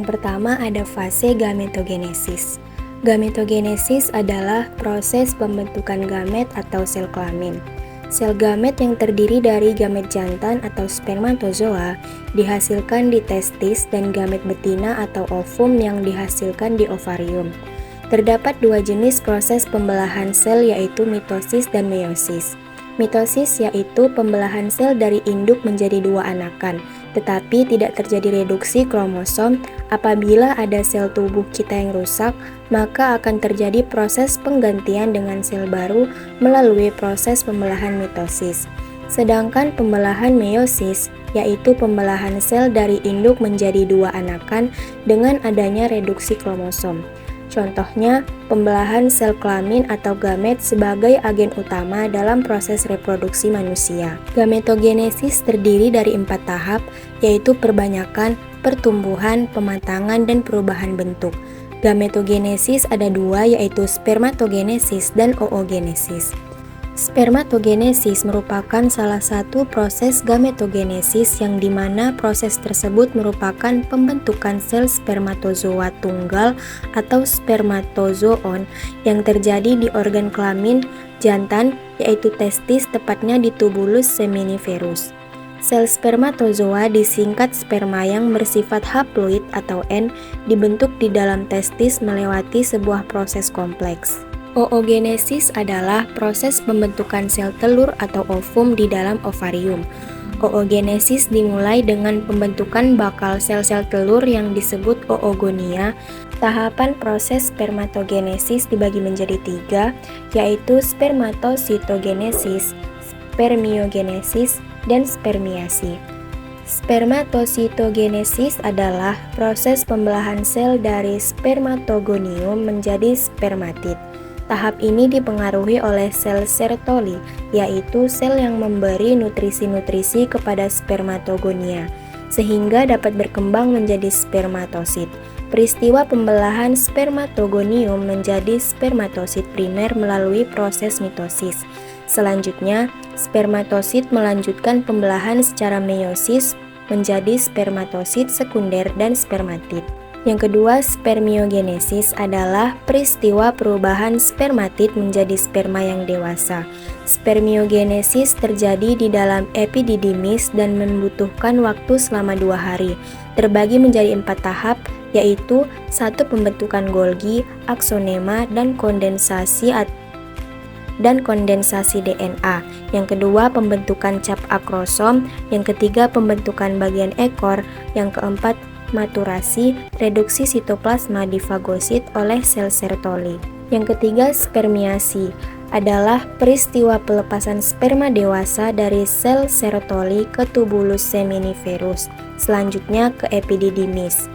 Yang pertama ada fase gametogenesis. Gametogenesis adalah proses pembentukan gamet atau sel kelamin. Sel gamet yang terdiri dari gamet jantan atau spermatozoa dihasilkan di testis dan gamet betina atau ovum yang dihasilkan di ovarium. Terdapat dua jenis proses pembelahan sel yaitu mitosis dan meiosis. Mitosis yaitu pembelahan sel dari induk menjadi dua anakan, tetapi tidak terjadi reduksi kromosom. Apabila ada sel tubuh kita yang rusak, maka akan terjadi proses penggantian dengan sel baru melalui proses pembelahan mitosis. Sedangkan pembelahan meiosis yaitu pembelahan sel dari induk menjadi dua anakan dengan adanya reduksi kromosom. Contohnya, pembelahan sel kelamin atau gamet sebagai agen utama dalam proses reproduksi manusia. Gametogenesis terdiri dari 4 tahap, yaitu perbanyakan, pertumbuhan, pematangan, dan perubahan bentuk. Gametogenesis ada 2, yaitu spermatogenesis dan oogenesis. Spermatogenesis merupakan salah satu proses gametogenesis yang dimana proses tersebut merupakan pembentukan sel spermatozoa tunggal atau spermatozoon yang terjadi di organ kelamin jantan yaitu testis, tepatnya di tubulus seminiferus. Sel spermatozoa disingkat sperma yang bersifat haploid atau N dibentuk di dalam testis melewati sebuah proses kompleks. Oogenesis adalah proses pembentukan sel telur atau ovum di dalam ovarium. Oogenesis dimulai dengan pembentukan bakal sel-sel telur yang disebut oogonia. Tahapan proses spermatogenesis dibagi menjadi 3, yaitu spermatositogenesis, spermiogenesis, dan spermiasi. Spermatositogenesis adalah proses pembelahan sel dari spermatogonium menjadi spermatid. Tahap ini dipengaruhi oleh sel Sertoli, yaitu sel yang memberi nutrisi-nutrisi kepada spermatogonia, sehingga dapat berkembang menjadi spermatosit. Peristiwa pembelahan spermatogonium menjadi spermatosit primer melalui proses mitosis. Selanjutnya, spermatosit melanjutkan pembelahan secara meiosis menjadi spermatosit sekunder dan spermatid. Yang kedua, spermiogenesis adalah peristiwa perubahan spermatid menjadi sperma yang dewasa. Spermiogenesis terjadi di dalam epididymis dan membutuhkan waktu selama 2 hari. Terbagi menjadi 4 tahap, yaitu 1. Pembentukan Golgi, aksonema, dan kondensasi DNA. Yang kedua, pembentukan cap akrosom. Yang ketiga, pembentukan bagian ekor. Yang keempat, maturasi, reduksi sitoplasma di fagosit oleh sel Sertoli. Yang ketiga, spermiasi adalah peristiwa pelepasan sperma dewasa dari sel Sertoli ke tubulus seminiferus, selanjutnya ke epididymis.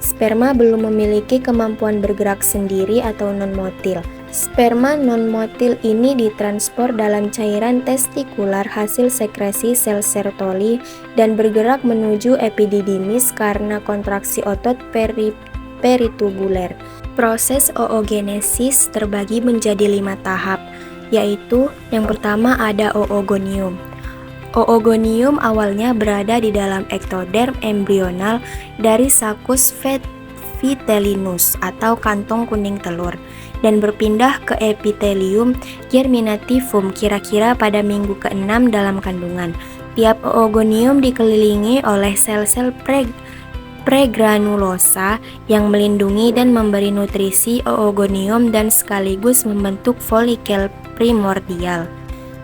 Sperma belum memiliki kemampuan bergerak sendiri atau non-motil. Sperma non-motil ini ditransport dalam cairan testikular hasil sekresi sel Sertoli dan bergerak menuju epididymis karena kontraksi otot peritubuler. Proses oogenesis terbagi menjadi 5 tahap, yaitu yang pertama ada oogonium. Oogonium awalnya berada di dalam ektoderm embrional dari sakus vitellinus atau kantong kuning telur dan berpindah ke epitelium germinativum kira-kira pada minggu ke-6 dalam kandungan. Tiap oogonium dikelilingi oleh sel-sel pregranulosa yang melindungi dan memberi nutrisi oogonium dan sekaligus membentuk folikel primordial.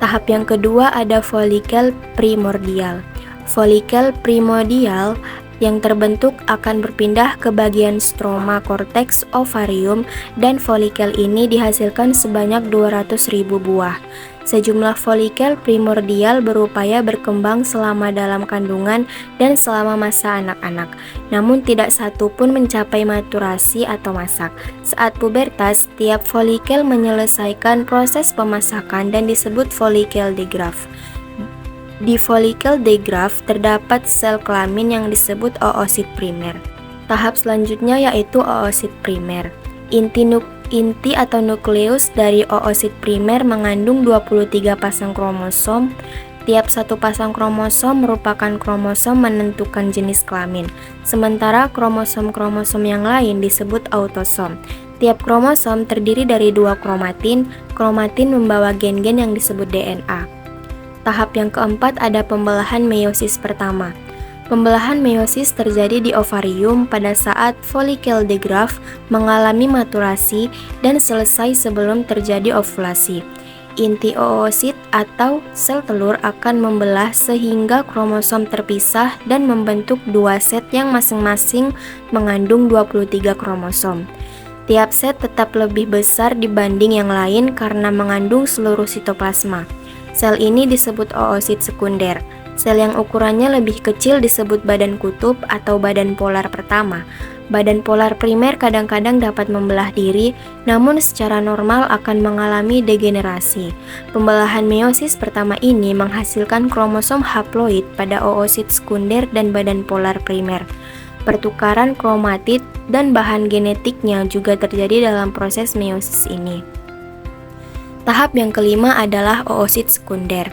Tahap yang kedua ada folikel primordial. Folikel primordial yang terbentuk akan berpindah ke bagian stroma korteks ovarium dan folikel ini dihasilkan sebanyak 200.000 buah. Sejumlah folikel primordial berupaya berkembang selama dalam kandungan dan selama masa anak-anak, namun tidak satu pun mencapai maturasi atau masak. Saat pubertas, tiap folikel menyelesaikan proses pemasakan dan disebut folikel degraf. Di folikel degraf terdapat sel kelamin yang disebut oosit primer. Tahap selanjutnya yaitu oosit primer. Inti atau nukleus dari oosit primer mengandung 23 pasang kromosom Tiap satu pasang kromosom merupakan kromosom menentukan jenis kelamin, sementara kromosom-kromosom yang lain disebut autosom. Tiap kromosom terdiri dari 2 kromatin. Kromatin membawa gen-gen yang disebut DNA. Tahap yang keempat ada pembelahan meiosis pertama. Pembelahan meiosis terjadi di ovarium pada saat folikel de Graaff mengalami maturasi dan selesai sebelum terjadi ovulasi. Inti oosit atau sel telur akan membelah sehingga kromosom terpisah dan membentuk 2 set yang masing-masing mengandung 23 kromosom. Tiap set tetap lebih besar dibanding yang lain karena mengandung seluruh sitoplasma. Sel ini disebut oosit sekunder. Sel yang ukurannya lebih kecil disebut badan kutub atau badan polar pertama. Badan polar primer kadang-kadang dapat membelah diri, namun secara normal akan mengalami degenerasi. Pembelahan meiosis pertama ini menghasilkan kromosom haploid pada oosit sekunder dan badan polar primer. Pertukaran kromatid dan bahan genetiknya juga terjadi dalam proses meiosis ini. Tahap yang kelima adalah oosit sekunder.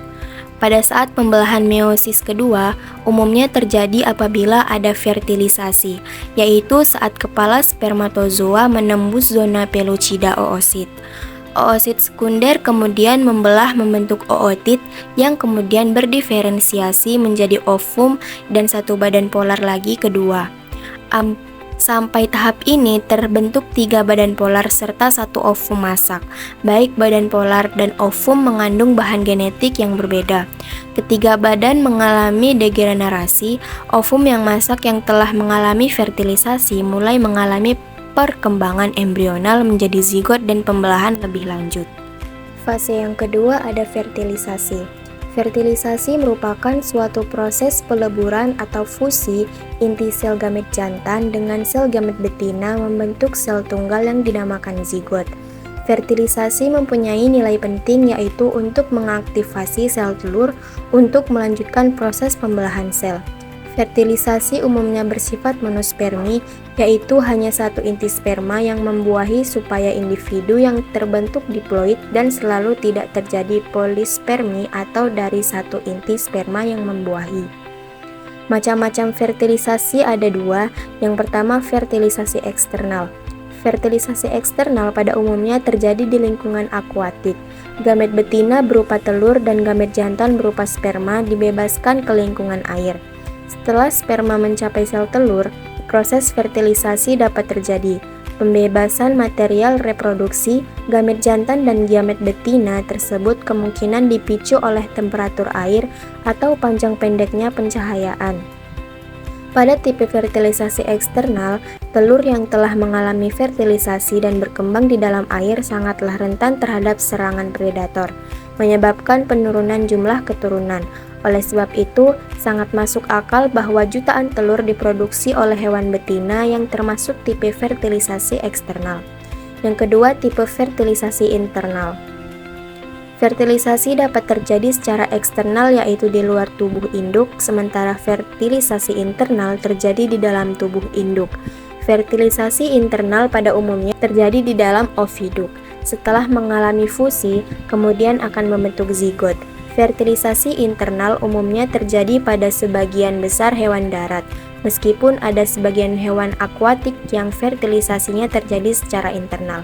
Pada saat pembelahan meiosis kedua, umumnya terjadi apabila ada fertilisasi, yaitu saat kepala spermatozoa menembus zona pellucida oosit. Oosit sekunder kemudian membelah membentuk ootit yang kemudian berdiferensiasi menjadi ovum dan satu badan polar lagi kedua. Sampai tahap ini terbentuk 3 badan polar serta 1 ovum masak. Baik badan polar dan ovum mengandung bahan genetik yang berbeda. Ketiga badan mengalami degenerasi. Ovum yang masak yang telah mengalami fertilisasi mulai mengalami perkembangan embrional menjadi zigot dan pembelahan lebih lanjut. Fase yang kedua ada fertilisasi. Fertilisasi merupakan suatu proses peleburan atau fusi inti sel gamet jantan dengan sel gamet betina membentuk sel tunggal yang dinamakan zigot. Fertilisasi mempunyai nilai penting yaitu untuk mengaktifasi sel telur untuk melanjutkan proses pembelahan sel. Fertilisasi umumnya bersifat monospermi, yaitu hanya satu inti sperma yang membuahi supaya individu yang terbentuk diploid dan selalu tidak terjadi polispermi atau dari satu inti sperma yang membuahi. Macam-macam fertilisasi ada 2. Yang pertama fertilisasi eksternal. Fertilisasi eksternal pada umumnya terjadi di lingkungan akuatik. Gamet betina berupa telur dan gamet jantan berupa sperma dibebaskan ke lingkungan air. Setelah sperma mencapai sel telur, proses fertilisasi dapat terjadi. Pembebasan material reproduksi gamet jantan dan gamet betina tersebut kemungkinan dipicu oleh temperatur air atau panjang pendeknya pencahayaan. Pada tipe fertilisasi eksternal, telur yang telah mengalami fertilisasi dan berkembang di dalam air sangatlah rentan terhadap serangan predator, menyebabkan penurunan jumlah keturunan. Oleh sebab itu, sangat masuk akal bahwa jutaan telur diproduksi oleh hewan betina yang termasuk tipe fertilisasi eksternal. Yang kedua, tipe fertilisasi internal. Fertilisasi dapat terjadi secara eksternal yaitu di luar tubuh induk, sementara fertilisasi internal terjadi di dalam tubuh induk. Fertilisasi internal pada umumnya terjadi di dalam oviduk. Setelah mengalami fusi, kemudian akan membentuk zigot. Fertilisasi internal umumnya terjadi pada sebagian besar hewan darat, meskipun ada sebagian hewan akuatik yang fertilisasinya terjadi secara internal.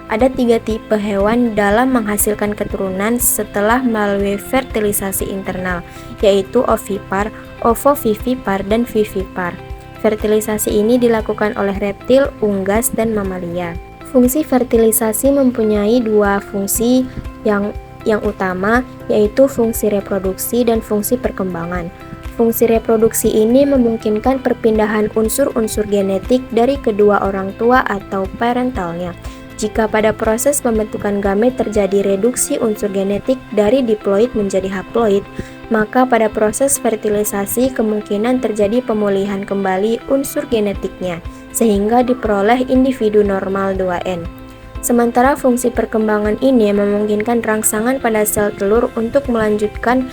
Ada 3 tipe hewan dalam menghasilkan keturunan setelah melalui fertilisasi internal, yaitu ovipar, ovovivipar, dan vivipar. Fertilisasi ini dilakukan oleh reptil, unggas, dan mamalia. Fungsi fertilisasi mempunyai 2 fungsi yang utama, yaitu fungsi reproduksi dan fungsi perkembangan. Fungsi reproduksi ini memungkinkan perpindahan unsur-unsur genetik dari kedua orang tua atau parentalnya. Jika pada proses pembentukan gamet terjadi reduksi unsur genetik dari diploid menjadi haploid, maka pada proses fertilisasi kemungkinan terjadi pemulihan kembali unsur genetiknya, sehingga diperoleh individu normal 2N. Sementara fungsi perkembangan ini memungkinkan rangsangan pada sel telur untuk melanjutkan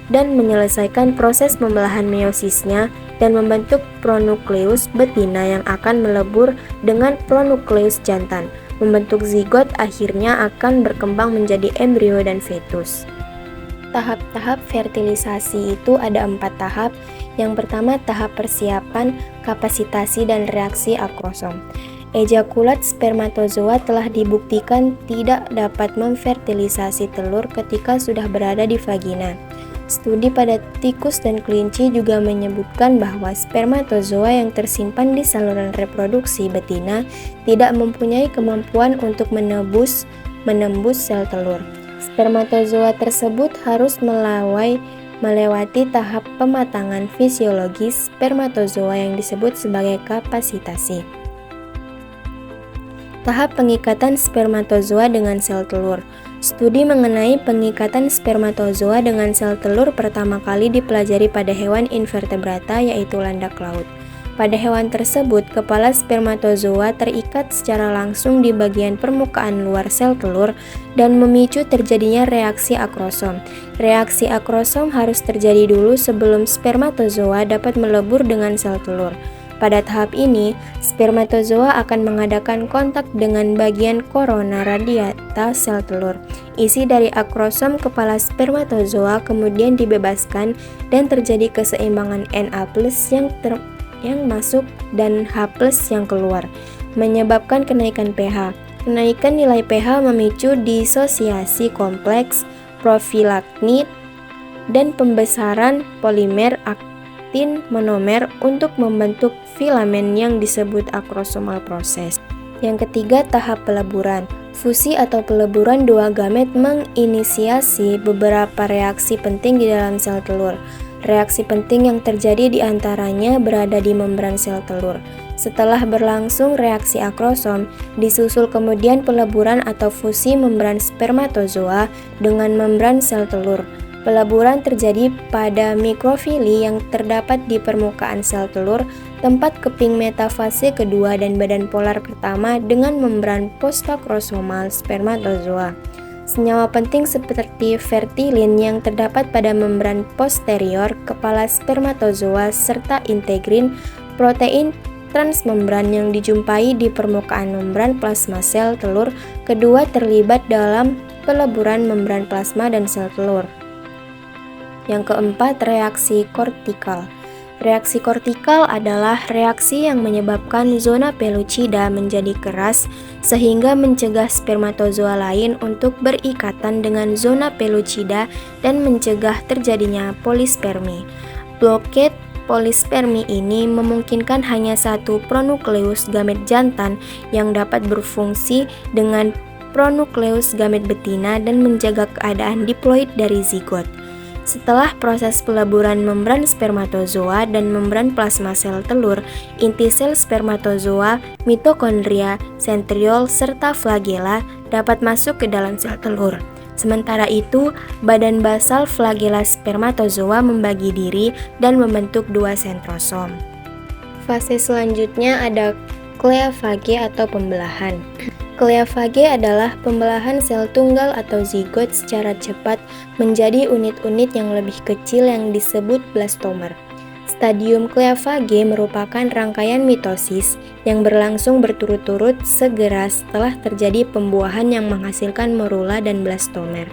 dan menyelesaikan proses pembelahan meiosisnya dan membentuk pronukleus betina yang akan melebur dengan pronukleus jantan. Membentuk zigot akhirnya akan berkembang menjadi embrio dan fetus. tahap-tahap fertilisasi itu ada 4 tahap. Yang pertama, tahap persiapan, kapasitasi, dan reaksi akrosom. Ejakulat spermatozoa telah dibuktikan tidak dapat memfertilisasi telur ketika sudah berada di vagina. Studi pada tikus dan kelinci juga menyebutkan bahwa spermatozoa yang tersimpan di saluran reproduksi betina tidak mempunyai kemampuan untuk menembus sel telur. Spermatozoa tersebut harus melewati tahap pematangan fisiologis spermatozoa yang disebut sebagai kapasitasi. Tahap pengikatan spermatozoa dengan sel telur. Studi mengenai pengikatan spermatozoa dengan sel telur pertama kali dipelajari pada hewan invertebrata, yaitu landak laut. Pada hewan tersebut, kepala spermatozoa terikat secara langsung di bagian permukaan luar sel telur dan memicu terjadinya reaksi akrosom. Reaksi akrosom harus terjadi dulu sebelum spermatozoa dapat melebur dengan sel telur. Pada tahap ini, spermatozoa akan mengadakan kontak dengan bagian korona radiata sel telur. Isi dari akrosom kepala spermatozoa kemudian dibebaskan dan terjadi keseimbangan Na+ yang masuk dan H+ yang keluar, menyebabkan kenaikan pH. Kenaikan nilai pH memicu disosiasi kompleks, profilaktid, dan pembesaran polimer aktin monomer untuk membentuk filamen yang disebut akrosomal proses. Yang ketiga, tahap peleburan. Fusi atau peleburan dua gamet menginisiasi beberapa reaksi penting di dalam sel telur. Reaksi penting yang terjadi di antaranya berada di membran sel telur. Setelah berlangsung reaksi akrosom, disusul kemudian peleburan atau fusi membran spermatozoa dengan membran sel telur. Peleburan terjadi pada mikrofili yang terdapat di permukaan sel telur, tempat keping metafase kedua dan badan polar pertama dengan membran postakrosomal spermatozoa. Senyawa penting seperti fertilin yang terdapat pada membran posterior kepala spermatozoa serta integrin, protein transmembran yang dijumpai di permukaan membran plasma sel telur kedua terlibat dalam peleburan membran plasma dan sel telur. Yang keempat, reaksi kortikal. Reaksi kortikal adalah reaksi yang menyebabkan zona pellucida menjadi keras sehingga mencegah spermatozoa lain untuk berikatan dengan zona pellucida dan mencegah terjadinya polispermi. Blokade polispermi ini memungkinkan hanya satu pronukleus gamet jantan yang dapat berfungsi dengan pronukleus gamet betina dan menjaga keadaan diploid dari zigot. Setelah proses peleburan membran spermatozoa dan membran plasma sel telur, inti sel spermatozoa, mitokondria, sentriol, serta flagela dapat masuk ke dalam sel telur. Sementara itu, badan basal flagela spermatozoa membagi diri dan membentuk dua sentrosom. Fase selanjutnya ada kleavage atau pembelahan. Kleavage adalah pembelahan sel tunggal atau zigot secara cepat menjadi unit-unit yang lebih kecil yang disebut blastomer. Stadium kleavage merupakan rangkaian mitosis yang berlangsung berturut-turut segera setelah terjadi pembuahan yang menghasilkan morula dan blastomer.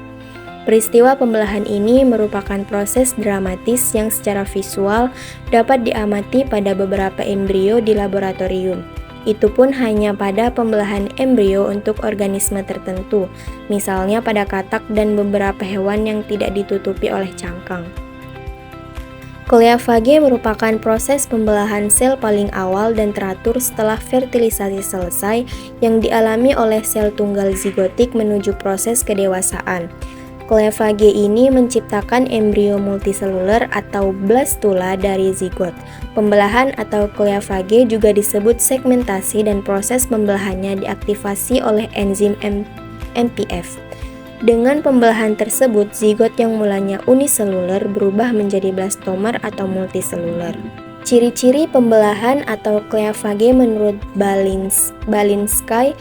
Peristiwa pembelahan ini merupakan proses dramatis yang secara visual dapat diamati pada beberapa embrio di laboratorium. Itu pun hanya pada pembelahan embrio untuk organisme tertentu, misalnya pada katak dan beberapa hewan yang tidak ditutupi oleh cangkang. Kleavage merupakan proses pembelahan sel paling awal dan teratur setelah fertilisasi selesai yang dialami oleh sel tunggal zigotik menuju proses kedewasaan. Kleavage ini menciptakan embrio multiseluler atau blastula dari zigot. Pembelahan atau kleavage juga disebut segmentasi dan proses pembelahannya diaktifasi oleh enzim MPF. Dengan pembelahan tersebut, zigot yang mulanya uniseluler berubah menjadi blastomer atau multiseluler. Ciri-ciri pembelahan atau kleavage menurut Balinsky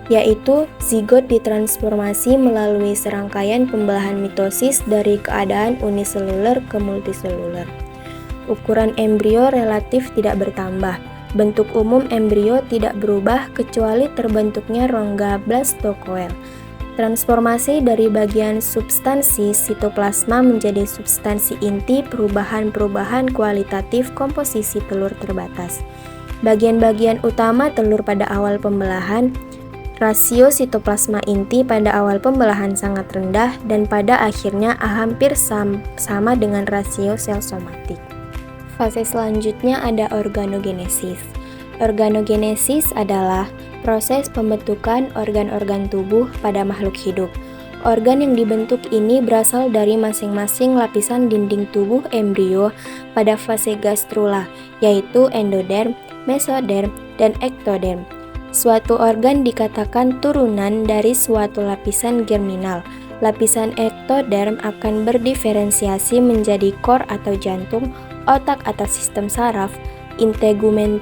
yaitu zigot ditransformasi melalui serangkaian pembelahan mitosis dari keadaan uniseluler ke multiseluler. Ukuran embrio relatif tidak bertambah. Bentuk umum embrio tidak berubah kecuali terbentuknya rongga blastocoel. Transformasi dari bagian substansi sitoplasma menjadi substansi inti, perubahan-perubahan kualitatif komposisi telur terbatas. Bagian-bagian utama telur pada awal pembelahan, rasio sitoplasma inti pada awal pembelahan sangat rendah dan pada akhirnya hampir sama dengan rasio sel somatik. Fase selanjutnya ada organogenesis. Organogenesis adalah proses pembentukan organ-organ tubuh pada makhluk hidup. Organ yang dibentuk ini berasal dari masing-masing lapisan dinding tubuh embrio pada fase gastrula, yaitu endoderm, mesoderm, dan ektoderm. Suatu organ dikatakan turunan dari suatu lapisan germinal. Lapisan ektoderm akan berdiferensiasi menjadi kor atau jantung, otak atau sistem saraf, integumen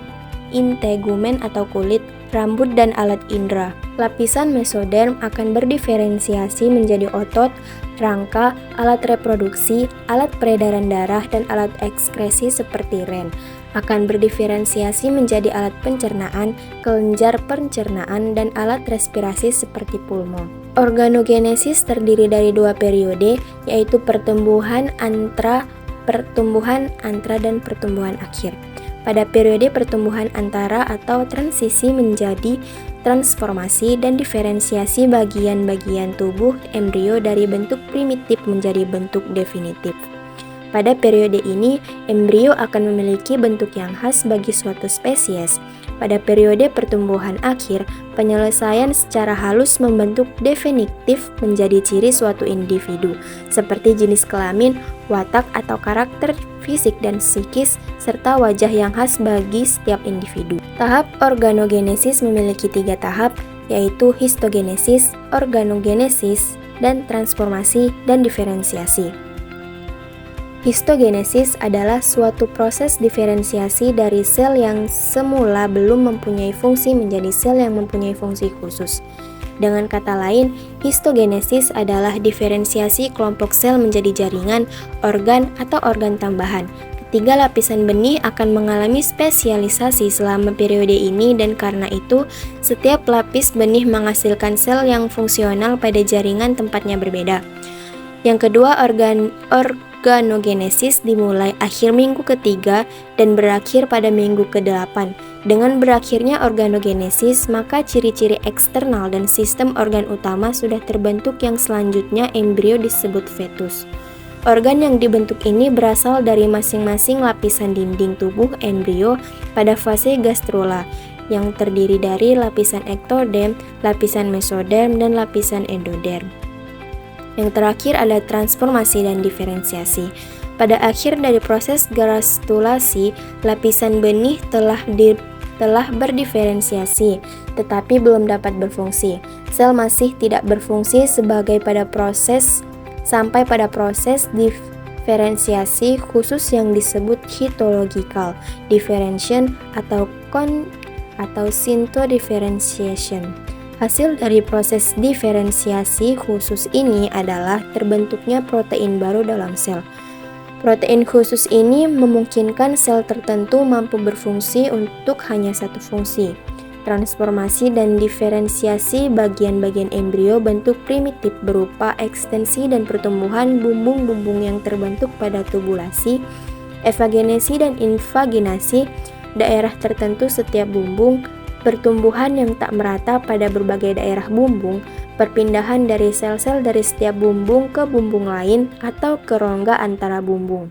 atau kulit, rambut dan alat indera. Lapisan mesoderm akan berdiferensiasi menjadi otot, rangka, alat reproduksi, alat peredaran darah, dan alat ekskresi seperti ren. Akan berdiferensiasi menjadi alat pencernaan, kelenjar pencernaan, dan alat respirasi seperti pulmo. Organogenesis terdiri dari dua periode, yaitu pertumbuhan antra dan pertumbuhan akhir. Pada periode pertumbuhan antara atau transisi menjadi transformasi dan diferensiasi bagian-bagian tubuh embrio dari bentuk primitif menjadi bentuk definitif. Pada periode ini, embrio akan memiliki bentuk yang khas bagi suatu spesies. Pada periode pertumbuhan akhir, penyelesaian secara halus membentuk definitif menjadi ciri suatu individu, seperti jenis kelamin, watak atau karakter fisik dan psikis, serta wajah yang khas bagi setiap individu. Tahap organogenesis memiliki 3 tahap, yaitu histogenesis, organogenesis, dan transformasi dan diferensiasi. Histogenesis adalah suatu proses diferensiasi dari sel yang semula belum mempunyai fungsi menjadi sel yang mempunyai fungsi khusus. Dengan kata lain, histogenesis adalah diferensiasi kelompok sel menjadi jaringan, organ, atau organ tambahan. Ketiga lapisan benih akan mengalami spesialisasi selama periode ini dan karena itu, setiap lapis benih menghasilkan sel yang fungsional pada jaringan tempatnya berbeda. Yang kedua, organogenesis dimulai akhir minggu ketiga dan berakhir pada minggu ke-8. Dengan berakhirnya organogenesis, maka ciri-ciri eksternal dan sistem organ utama sudah terbentuk yang selanjutnya embrio disebut fetus. Organ yang dibentuk ini berasal dari masing-masing lapisan dinding tubuh embrio pada fase gastrula, yang terdiri dari lapisan ektoderm, lapisan mesoderm, dan lapisan endoderm. Yang terakhir ada transformasi dan diferensiasi. Pada akhir dari proses gastrulasi, lapisan benih telah berdiferensiasi, tetapi belum dapat berfungsi. Sel masih tidak berfungsi sampai pada proses diferensiasi khusus yang disebut histological differentiation atau syntodifferentiation. Hasil dari proses diferensiasi khusus ini adalah terbentuknya protein baru dalam sel. Protein khusus ini memungkinkan sel tertentu mampu berfungsi untuk hanya satu fungsi. Transformasi dan diferensiasi bagian-bagian embrio bentuk primitif berupa ekstensi dan pertumbuhan bumbung-bumbung yang terbentuk pada tubulasi, evagenesi dan invaginasi, daerah tertentu setiap bumbung, pertumbuhan yang tak merata pada berbagai daerah bumbung, perpindahan dari sel-sel dari setiap bumbung ke bumbung lain atau ke rongga antara bumbung.